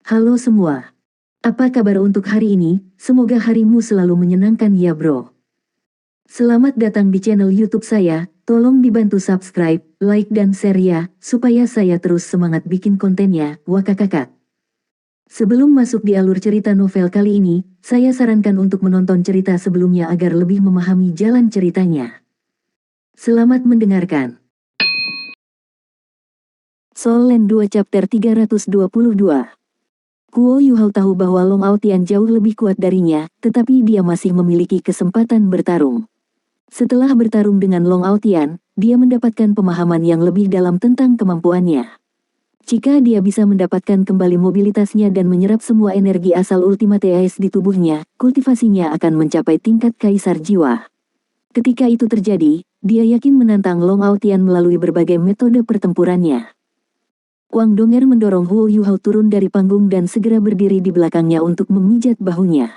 Halo semua. Apa kabar untuk hari ini? Semoga harimu selalu menyenangkan ya bro. Selamat datang di channel YouTube saya. Tolong dibantu subscribe, like dan share ya, supaya saya terus semangat bikin kontennya. Wakakakak. Sebelum masuk di alur cerita novel kali ini, saya sarankan untuk menonton cerita sebelumnya agar lebih memahami jalan ceritanya. Selamat mendengarkan. Soul Land 2 Chapter 322. Guo Yuhao tahu bahwa Long Aotian jauh lebih kuat darinya, tetapi dia masih memiliki kesempatan bertarung. Setelah bertarung dengan Long Aotian, dia mendapatkan pemahaman yang lebih dalam tentang kemampuannya. Jika dia bisa mendapatkan kembali mobilitasnya dan menyerap semua energi asal Ultimate Ace di tubuhnya, kultivasinya akan mencapai tingkat kaisar jiwa. Ketika itu terjadi, dia yakin menantang Long Aotian melalui berbagai metode pertempurannya. Wang Donger mendorong Guo Yuhao turun dari panggung dan segera berdiri di belakangnya untuk memijat bahunya.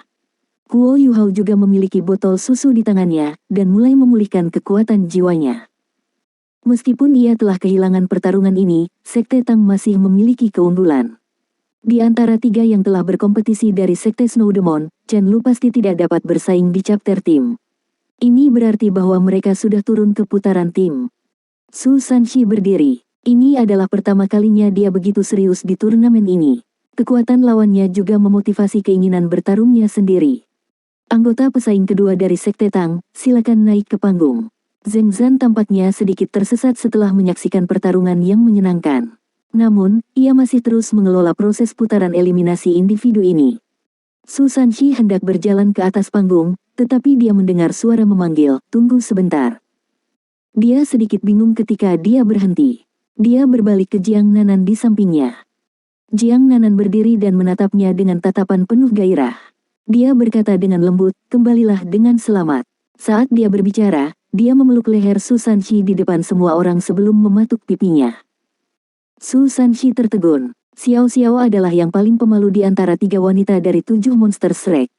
Guo Yuhao juga memiliki botol susu di tangannya, dan mulai memulihkan kekuatan jiwanya. Meskipun ia telah kehilangan pertarungan ini, Sekte Tang masih memiliki keunggulan. Di antara tiga yang telah berkompetisi dari Sekte Snow Demon, Chen Lu pasti tidak dapat bersaing di chapter tim. Ini berarti bahwa mereka sudah turun ke putaran tim. Su Sanxi berdiri. Ini adalah pertama kalinya dia begitu serius di turnamen ini. Kekuatan lawannya juga memotivasi keinginan bertarungnya sendiri. Anggota pesaing kedua dari Sekte Tang, silakan naik ke panggung. Zheng Zan tampaknya sedikit tersesat setelah menyaksikan pertarungan yang menyenangkan. Namun, ia masih terus mengelola proses putaran eliminasi individu ini. Su Sanxi hendak berjalan ke atas panggung, tetapi dia mendengar suara memanggil, "Tunggu sebentar." Dia sedikit bingung ketika dia berhenti. Dia berbalik ke Jiang Nanan di sampingnya. Jiang Nanan berdiri dan menatapnya dengan tatapan penuh gairah. Dia berkata dengan lembut, "Kembalilah dengan selamat." Saat dia berbicara, dia memeluk leher Su Sanxi di depan semua orang sebelum mematuk pipinya. Su Sanxi tertegun. Xiao Xiao adalah yang paling pemalu di antara tiga wanita dari 7 monster Shrek.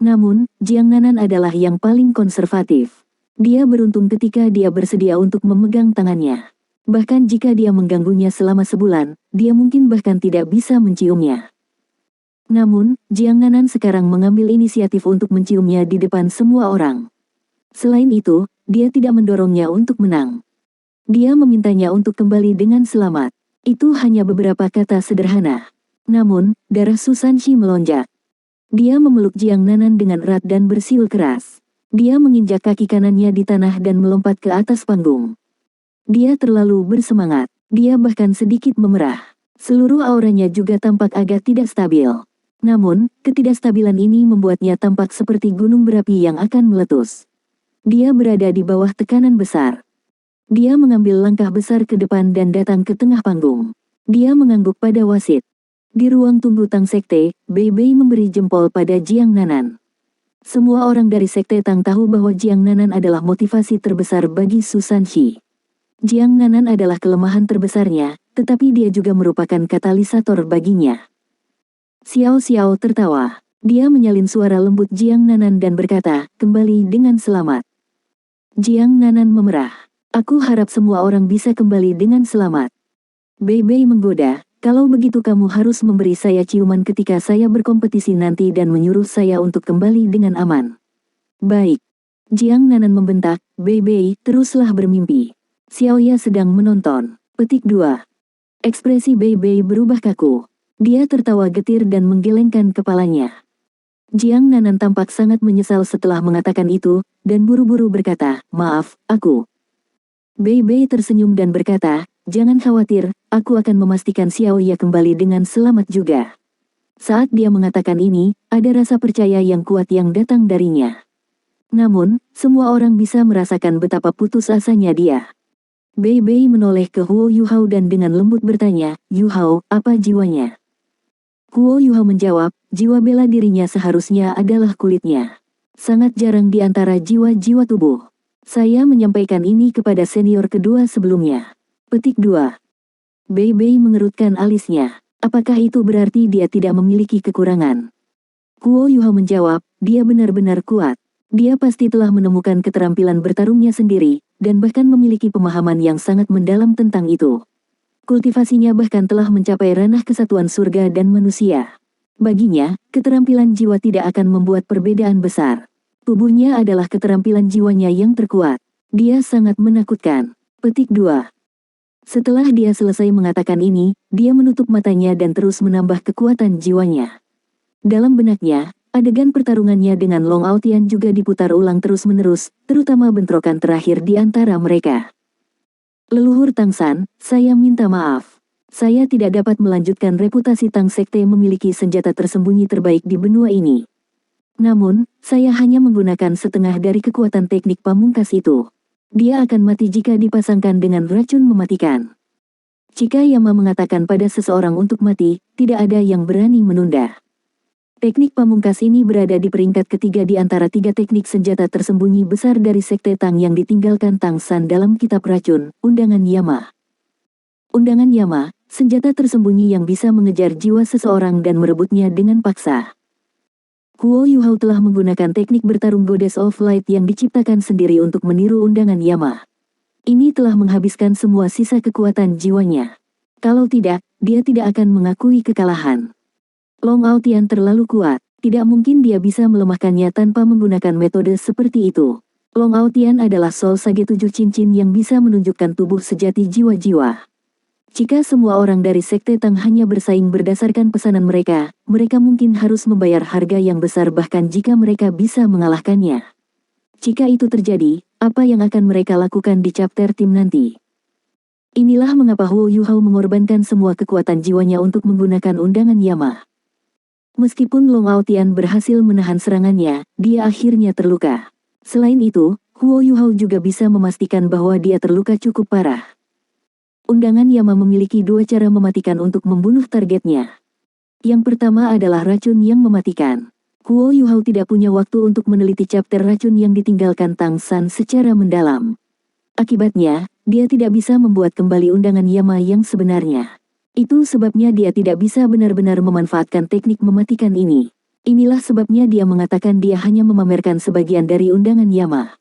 Namun, Jiang Nanan adalah yang paling konservatif. Dia beruntung ketika dia bersedia untuk memegang tangannya. Bahkan jika dia mengganggunya selama sebulan, dia mungkin bahkan tidak bisa menciumnya. Namun, Jiang Nanan sekarang mengambil inisiatif untuk menciumnya di depan semua orang. Selain itu, dia tidak mendorongnya untuk menang. Dia memintanya untuk kembali dengan selamat. Itu hanya beberapa kata sederhana. Namun, darah Su Sanxi melonjak. Dia memeluk Jiang Nanan dengan erat dan bersiul keras. Dia menginjak kaki kanannya di tanah dan melompat ke atas panggung. Dia terlalu bersemangat. Dia bahkan sedikit memerah. Seluruh auranya juga tampak agak tidak stabil. Namun, ketidakstabilan ini membuatnya tampak seperti gunung berapi yang akan meletus. Dia berada di bawah tekanan besar. Dia mengambil langkah besar ke depan dan datang ke tengah panggung. Dia mengangguk pada wasit. Di ruang tunggu Tang Sekte, Bei Bei memberi jempol pada Jiang Nanan. Semua orang dari Sekte Tang tahu bahwa Jiang Nanan adalah motivasi terbesar bagi Su Sanxi. Jiang Nanan adalah kelemahan terbesarnya, tetapi dia juga merupakan katalisator baginya. Xiao Xiao tertawa. Dia menyalin suara lembut Jiang Nanan dan berkata, "Kembali dengan selamat." Jiang Nanan memerah. "Aku harap semua orang bisa kembali dengan selamat." Bei Bei menggoda, "Kalau begitu kamu harus memberi saya ciuman ketika saya berkompetisi nanti dan menyuruh saya untuk kembali dengan aman." "Baik." Jiang Nanan membentak, "Bei Bei, teruslah bermimpi." Xiaoya sedang menonton. Petik 2. Ekspresi Bei Bei berubah kaku. Dia tertawa getir dan menggelengkan kepalanya. Jiang Nanan tampak sangat menyesal setelah mengatakan itu, dan buru-buru berkata, "Maaf, aku." Bei Bei tersenyum dan berkata, "Jangan khawatir, aku akan memastikan Xiaoya kembali dengan selamat juga." Saat dia mengatakan ini, ada rasa percaya yang kuat yang datang darinya. Namun, semua orang bisa merasakan betapa putus asanya dia. Bei Bei menoleh ke Huo Yuhao dan dengan lembut bertanya, "Yuhao, apa jiwanya?" Huo Yuhao menjawab, "Jiwa bela dirinya seharusnya adalah kulitnya. Sangat jarang di antara jiwa-jiwa tubuh. Saya menyampaikan ini kepada senior kedua sebelumnya." Petik 2. Bei Bei mengerutkan alisnya. Apakah itu berarti dia tidak memiliki kekurangan? Huo Yuhao menjawab, "Dia benar-benar kuat. Dia pasti telah menemukan keterampilan bertarungnya sendiri, dan bahkan memiliki pemahaman yang sangat mendalam tentang itu." Kultivasinya bahkan telah mencapai ranah kesatuan surga dan manusia. Baginya, keterampilan jiwa tidak akan membuat perbedaan besar. Tubuhnya adalah keterampilan jiwanya yang terkuat. Dia sangat menakutkan. Petik 2. Setelah dia selesai mengatakan ini, dia menutup matanya dan terus menambah kekuatan jiwanya. Dalam benaknya, adegan pertarungannya dengan Long Aotian juga diputar ulang terus-menerus, terutama bentrokan terakhir di antara mereka. Leluhur Tang San, saya minta maaf. Saya tidak dapat melanjutkan reputasi Tang Sekte memiliki senjata tersembunyi terbaik di benua ini. Namun, saya hanya menggunakan setengah dari kekuatan teknik pamungkas itu. Dia akan mati jika dipasangkan dengan racun mematikan. Jika Yama mengatakan pada seseorang untuk mati, tidak ada yang berani menunda. Teknik pamungkas ini berada di peringkat ketiga di antara 3 teknik senjata tersembunyi besar dari Sekte Tang yang ditinggalkan Tang San dalam kitab racun, Undangan Yama. Undangan Yama, senjata tersembunyi yang bisa mengejar jiwa seseorang dan merebutnya dengan paksa. Huo Yuhao telah menggunakan teknik bertarung Goddess of Light yang diciptakan sendiri untuk meniru Undangan Yama. Ini telah menghabiskan semua sisa kekuatan jiwanya. Kalau tidak, dia tidak akan mengakui kekalahan. Long Aotian terlalu kuat, tidak mungkin dia bisa melemahkannya tanpa menggunakan metode seperti itu. Long Aotian adalah Soul Sage 7 cincin yang bisa menunjukkan tubuh sejati jiwa-jiwa. Jika semua orang dari Sekte Tang hanya bersaing berdasarkan pesanan mereka, mereka mungkin harus membayar harga yang besar bahkan jika mereka bisa mengalahkannya. Jika itu terjadi, apa yang akan mereka lakukan di chapter tim nanti? Inilah mengapa Huo Yuhao mengorbankan semua kekuatan jiwanya untuk menggunakan Undangan Yama. Meskipun Long Aotian berhasil menahan serangannya, dia akhirnya terluka. Selain itu, Huo Yuhao juga bisa memastikan bahwa dia terluka cukup parah. Undangan Yama memiliki 2 cara mematikan untuk membunuh targetnya. Yang pertama adalah racun yang mematikan. Huo Yuhao tidak punya waktu untuk meneliti chapter racun yang ditinggalkan Tang San secara mendalam. Akibatnya, dia tidak bisa membuat kembali Undangan Yama yang sebenarnya. Itu sebabnya dia tidak bisa benar-benar memanfaatkan teknik mematikan ini. Inilah sebabnya dia mengatakan dia hanya memamerkan sebagian dari Undangan Yama.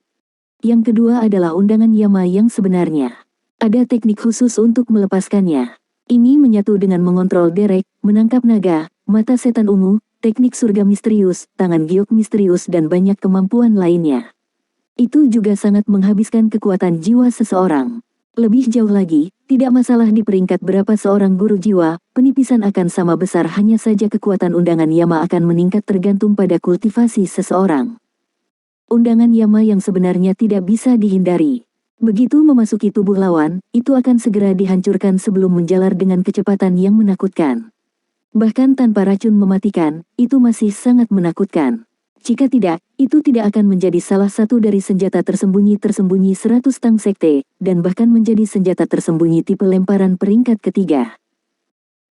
Yang kedua adalah Undangan Yama yang sebenarnya. Ada teknik khusus untuk melepaskannya. Ini menyatu dengan mengontrol derek, menangkap naga, mata setan ungu, teknik surga misterius, tangan giok misterius dan banyak kemampuan lainnya. Itu juga sangat menghabiskan kekuatan jiwa seseorang. Lebih jauh lagi, tidak masalah di peringkat berapa seorang guru jiwa, penipisan akan sama besar hanya saja kekuatan Undangan Yama akan meningkat tergantung pada kultivasi seseorang. Undangan Yama yang sebenarnya tidak bisa dihindari. Begitu memasuki tubuh lawan, itu akan segera dihancurkan sebelum menjalar dengan kecepatan yang menakutkan. Bahkan tanpa racun mematikan, itu masih sangat menakutkan. Jika tidak, itu tidak akan menjadi salah satu dari senjata tersembunyi 100 Tang Sekte, dan bahkan menjadi senjata tersembunyi tipe lemparan peringkat ketiga.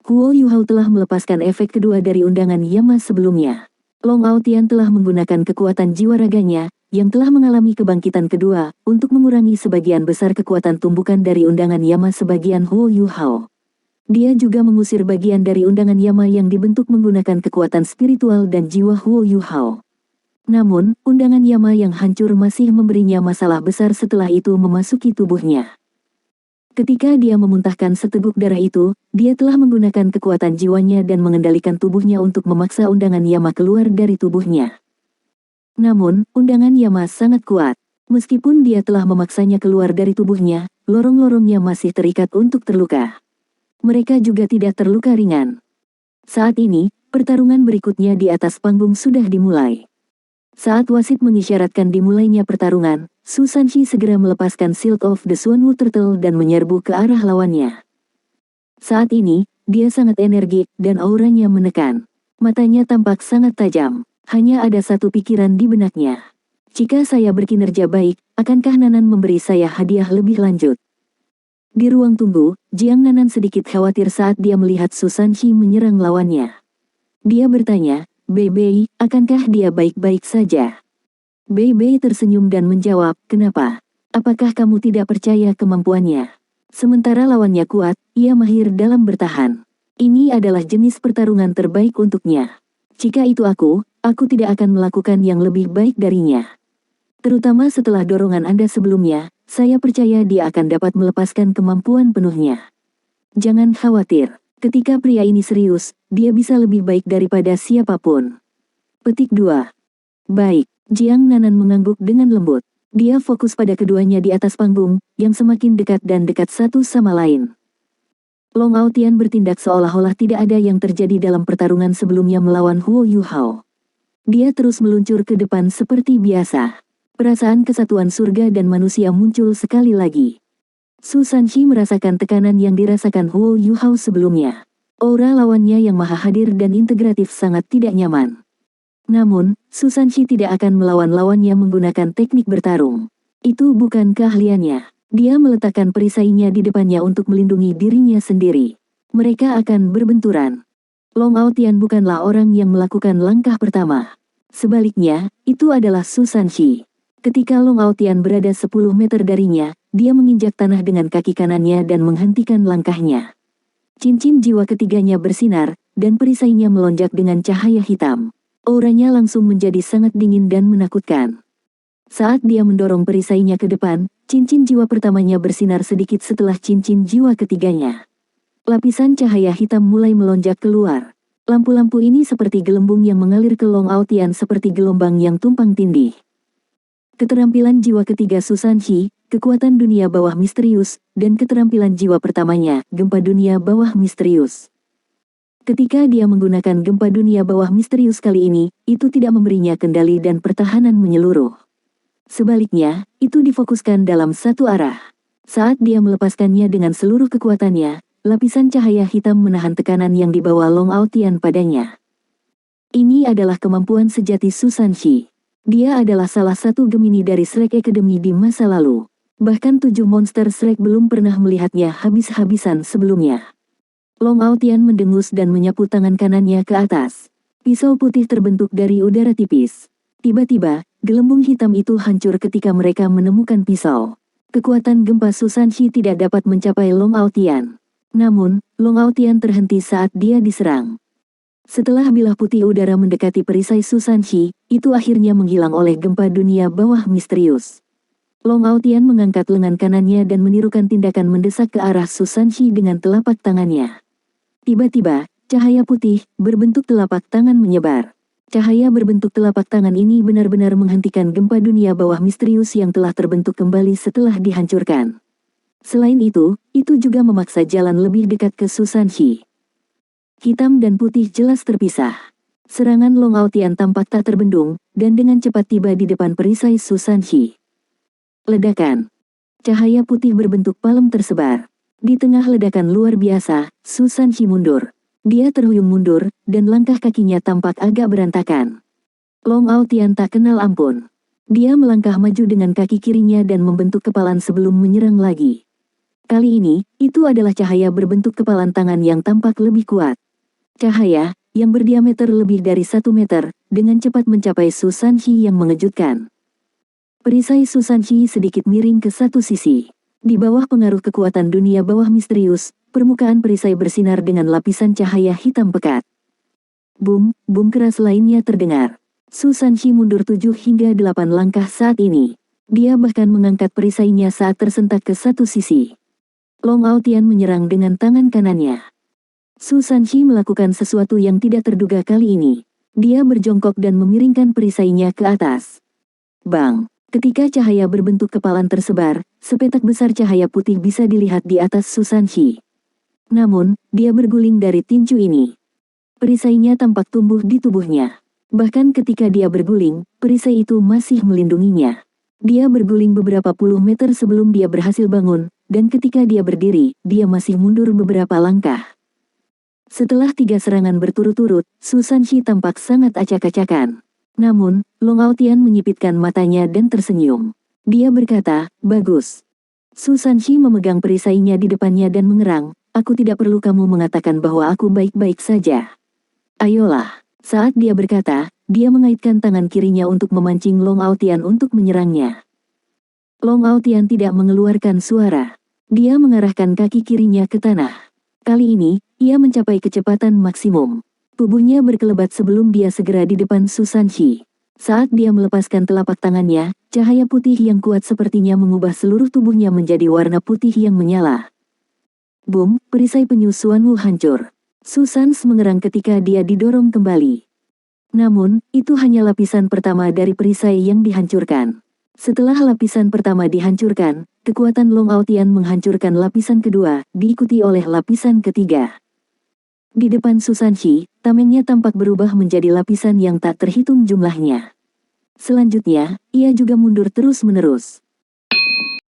Huo Yuhao telah melepaskan efek kedua dari Undangan Yama sebelumnya. Long Aotian telah menggunakan kekuatan jiwa raganya, yang telah mengalami kebangkitan kedua, untuk mengurangi sebagian besar kekuatan tumbukan dari Undangan Yama sebagian Huo Yuhao. Dia juga mengusir bagian dari Undangan Yama yang dibentuk menggunakan kekuatan spiritual dan jiwa Huo Yuhao. Namun, Undangan Yama yang hancur masih memberinya masalah besar setelah itu memasuki tubuhnya. Ketika dia memuntahkan seteguk darah itu, dia telah menggunakan kekuatan jiwanya dan mengendalikan tubuhnya untuk memaksa Undangan Yama keluar dari tubuhnya. Namun, Undangan Yama sangat kuat. Meskipun dia telah memaksanya keluar dari tubuhnya, lorong-lorongnya masih terikat untuk terluka. Mereka juga tidak terluka ringan. Saat ini, pertarungan berikutnya di atas panggung sudah dimulai. Saat wasit mengisyaratkan dimulainya pertarungan, Su Sanshi segera melepaskan Shield of the Swanwu Turtle dan menyerbu ke arah lawannya. Saat ini, dia sangat energik dan auranya menekan. Matanya tampak sangat tajam. Hanya ada satu pikiran di benaknya. Jika saya berkinerja baik, akankah Nanan memberi saya hadiah lebih lanjut? Di ruang tunggu, Jiang Nanan sedikit khawatir saat dia melihat Su Sanshi menyerang lawannya. Dia bertanya, Bei, akankah dia baik-baik saja? Bei tersenyum dan menjawab, kenapa? Apakah kamu tidak percaya kemampuannya? Sementara lawannya kuat, ia mahir dalam bertahan. Ini adalah jenis pertarungan terbaik untuknya. Jika itu aku tidak akan melakukan yang lebih baik darinya. Terutama setelah dorongan Anda sebelumnya, saya percaya dia akan dapat melepaskan kemampuan penuhnya. Jangan khawatir, ketika pria ini serius, dia bisa lebih baik daripada siapapun. Petik 2. Baik, Jiang Nanan mengangguk dengan lembut. Dia fokus pada keduanya di atas panggung, yang semakin dekat dan dekat satu sama lain. Long Aotian bertindak seolah-olah tidak ada yang terjadi dalam pertarungan sebelumnya melawan Huo Yuhao. Dia terus meluncur ke depan seperti biasa. Perasaan kesatuan surga dan manusia muncul sekali lagi. Su Sanxi merasakan tekanan yang dirasakan Huo Yuhao sebelumnya. Aura lawannya yang maha hadir dan integratif sangat tidak nyaman. Namun, Su Sanxi tidak akan melawan lawannya menggunakan teknik bertarung. Itu bukan keahliannya. Dia meletakkan perisainya di depannya untuk melindungi dirinya sendiri. Mereka akan berbenturan. Long Aotian bukanlah orang yang melakukan langkah pertama. Sebaliknya, itu adalah Su Sanxi. Ketika Long Aotian berada 10 meter darinya, dia menginjak tanah dengan kaki kanannya dan menghentikan langkahnya. Cincin jiwa ketiganya bersinar, dan perisainya melonjak dengan cahaya hitam. Auranya langsung menjadi sangat dingin dan menakutkan. Saat dia mendorong perisainya ke depan, cincin jiwa pertamanya bersinar sedikit setelah cincin jiwa ketiganya. Lapisan cahaya hitam mulai melonjak keluar. Lampu-lampu ini seperti gelembung yang mengalir ke Long Aotian seperti gelombang yang tumpang tindih. Keterampilan jiwa ketiga Su Sanxi, kekuatan dunia bawah misterius, dan keterampilan jiwa pertamanya, gempa dunia bawah misterius. Ketika dia menggunakan gempa dunia bawah misterius kali ini, itu tidak memberinya kendali dan pertahanan menyeluruh. Sebaliknya, itu difokuskan dalam satu arah. Saat dia melepaskannya dengan seluruh kekuatannya, lapisan cahaya hitam menahan tekanan yang dibawa Long Aotian padanya. Ini adalah kemampuan sejati Su Sanxi. Dia adalah salah satu Gemini dari Shrek Academy di masa lalu. Bahkan 7 monster Shrek belum pernah melihatnya habis-habisan sebelumnya. Long Aotian mendengus dan menyapu tangan kanannya ke atas. Pisau putih terbentuk dari udara tipis. Tiba-tiba, gelembung hitam itu hancur ketika mereka menemukan pisau. Kekuatan gempa Su Sanxi tidak dapat mencapai Long Aotian. Namun, Long Aotian terhenti saat dia diserang. Setelah bilah putih udara mendekati perisai Su Sanxi, itu akhirnya menghilang oleh gempa dunia bawah misterius. Long Aotian mengangkat lengan kanannya dan menirukan tindakan mendesak ke arah Su Sanxi dengan telapak tangannya. Tiba-tiba, cahaya putih, berbentuk telapak tangan menyebar. Cahaya berbentuk telapak tangan ini benar-benar menghentikan gempa dunia bawah misterius yang telah terbentuk kembali setelah dihancurkan. Selain itu juga memaksa jalan lebih dekat ke Su Sanxi. Hitam dan putih jelas terpisah. Serangan Long Aotian tampak tak terbendung, dan dengan cepat tiba di depan perisai Su Sanxi. Ledakan. Cahaya putih berbentuk palem tersebar. Di tengah ledakan luar biasa, Su Sanxi mundur. Dia terhuyung mundur, dan langkah kakinya tampak agak berantakan. Long Aotian tak kenal ampun. Dia melangkah maju dengan kaki kirinya dan membentuk kepalan sebelum menyerang lagi. Kali ini, itu adalah cahaya berbentuk kepalan tangan yang tampak lebih kuat. Cahaya, yang berdiameter lebih dari 1 meter, dengan cepat mencapai Su Sanxi yang mengejutkan. Perisai Su Sanxi sedikit miring ke satu sisi. Di bawah pengaruh kekuatan dunia bawah misterius, permukaan perisai bersinar dengan lapisan cahaya hitam pekat. Boom, boom keras lainnya terdengar. Su Sanxi mundur 7 hingga 8 langkah saat ini. Dia bahkan mengangkat perisainya saat tersentak ke satu sisi. Long Aotian menyerang dengan tangan kanannya. Su Sanxi melakukan sesuatu yang tidak terduga kali ini. Dia berjongkok dan memiringkan perisainya ke atas. Bang! Ketika cahaya berbentuk kepalan tersebar, sepetak besar cahaya putih bisa dilihat di atas Su Sanxi. Namun, dia berguling dari tinju ini. Perisainya tampak tumbuh di tubuhnya. Bahkan ketika dia berguling, perisai itu masih melindunginya. Dia berguling beberapa puluh meter sebelum dia berhasil bangun, dan ketika dia berdiri, dia masih mundur beberapa langkah. Setelah 3 serangan berturut-turut, Su Sanxi tampak sangat acak-acakan. Namun, Long Aotian menyipitkan matanya dan tersenyum. Dia berkata, "Bagus." Su Sanxi memegang perisainya di depannya dan mengerang, "Aku tidak perlu kamu mengatakan bahwa aku baik-baik saja. Ayolah." Saat dia berkata, dia mengaitkan tangan kirinya untuk memancing Long Aotian untuk menyerangnya. Long Aotian tidak mengeluarkan suara. Dia mengarahkan kaki kirinya ke tanah. Kali ini, ia mencapai kecepatan maksimum. Tubuhnya berkelebat sebelum dia segera di depan Su Sanxi. Saat dia melepaskan telapak tangannya, cahaya putih yang kuat sepertinya mengubah seluruh tubuhnya menjadi warna putih yang menyala. Boom, perisai penyusuan Wu hancur. Susans mengerang ketika dia didorong kembali. Namun, itu hanya lapisan pertama dari perisai yang dihancurkan. Setelah lapisan pertama dihancurkan, kekuatan Long Aotian menghancurkan lapisan kedua, diikuti oleh lapisan ketiga. Di depan Susanshi, tamengnya tampak berubah menjadi lapisan yang tak terhitung jumlahnya. Selanjutnya, ia juga mundur terus-menerus.